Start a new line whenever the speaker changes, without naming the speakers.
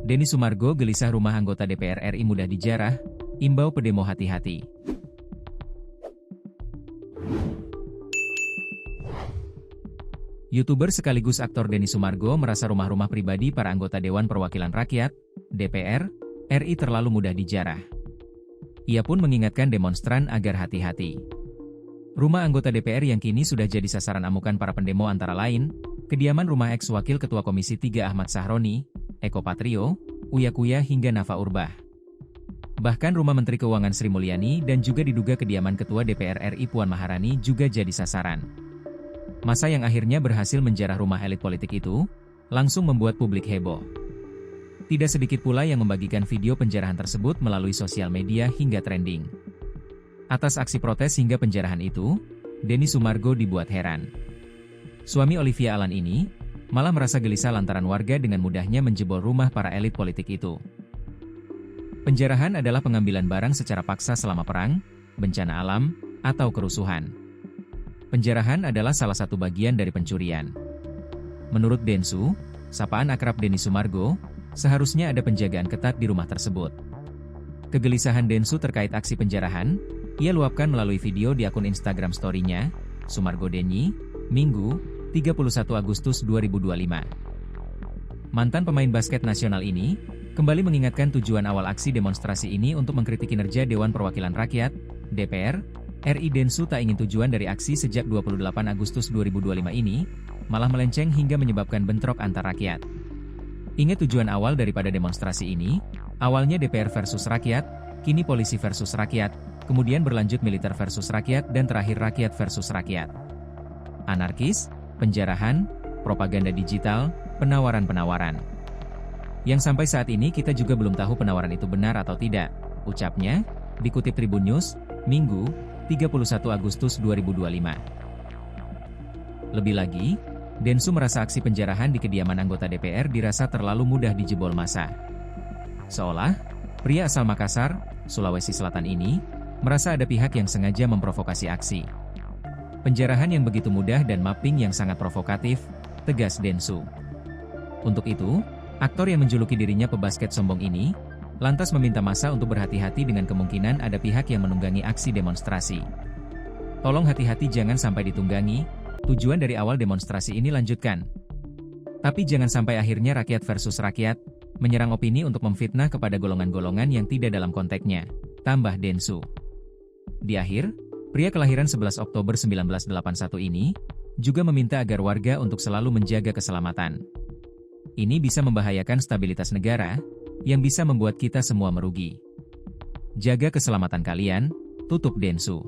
Denny Sumargo gelisah rumah anggota DPR RI mudah dijarah, imbau pedemo hati-hati. YouTuber sekaligus aktor Denny Sumargo merasa rumah-rumah pribadi para anggota Dewan Perwakilan Rakyat, DPR, RI terlalu mudah dijarah. Ia pun mengingatkan demonstran agar hati-hati. Rumah anggota DPR yang kini sudah jadi sasaran amukan para pendemo antara lain, kediaman rumah ex-wakil Ketua Komisi 3 Ahmad Sahroni, Eko Patrio, Uya Kuya hingga Nafa Urbah. Bahkan rumah Menteri Keuangan Sri Mulyani dan juga diduga kediaman Ketua DPR RI Puan Maharani juga jadi sasaran. Masa yang akhirnya berhasil menjarah rumah elit politik itu, langsung membuat publik heboh. Tidak sedikit pula yang membagikan video penjarahan tersebut melalui sosial media hingga trending. Atas aksi protes hingga penjarahan itu, Denny Sumargo dibuat heran. Suami Olivia Alan ini, malah merasa gelisah lantaran warga dengan mudahnya menjebol rumah para elit politik itu. Penjarahan adalah pengambilan barang secara paksa selama perang, bencana alam, atau kerusuhan. Penjarahan adalah salah satu bagian dari pencurian. Menurut Densu, sapaan akrab Denny Sumargo, seharusnya ada penjagaan ketat di rumah tersebut. Kegelisahan Densu terkait aksi penjarahan, ia luapkan melalui video di akun Instagram story-nya, Sumargo Denny, Minggu, 31 Agustus 2025. Mantan pemain basket nasional ini, kembali mengingatkan tujuan awal aksi demonstrasi ini untuk mengkritik kinerja Dewan Perwakilan Rakyat, DPR, RI. Densu tak ingin tujuan dari aksi sejak 28 Agustus 2025 ini, malah melenceng hingga menyebabkan bentrok antar rakyat. Ingat tujuan awal daripada demonstrasi ini, awalnya DPR versus rakyat, kini polisi versus rakyat, kemudian berlanjut militer versus rakyat dan terakhir rakyat versus rakyat. Anarkis, penjarahan, propaganda digital, penawaran-penawaran. Yang sampai saat ini kita juga belum tahu penawaran itu benar atau tidak, ucapnya, dikutip Tribun News, Minggu, 31 Agustus 2025. Lebih lagi, Densu merasa aksi penjarahan di kediaman anggota DPR dirasa terlalu mudah dijebol massa. Seolah, pria asal Makassar, Sulawesi Selatan ini, merasa ada pihak yang sengaja memprovokasi aksi. Penjarahan yang begitu mudah dan mapping yang sangat provokatif, tegas Densu. Untuk itu, aktor yang menjuluki dirinya pebasket sombong ini, lantas meminta massa untuk berhati-hati dengan kemungkinan ada pihak yang menunggangi aksi demonstrasi. Tolong hati-hati jangan sampai ditunggangi, tujuan dari awal demonstrasi ini lanjutkan. Tapi jangan sampai akhirnya rakyat versus rakyat, menyerang opini untuk memfitnah kepada golongan-golongan yang tidak dalam konteksnya, tambah Densu. Di akhir, pria kelahiran 11 Oktober 1981 ini, juga meminta agar warga untuk selalu menjaga keselamatan. Ini bisa membahayakan stabilitas negara, yang bisa membuat kita semua merugi. Jaga keselamatan kalian, tutup Densu.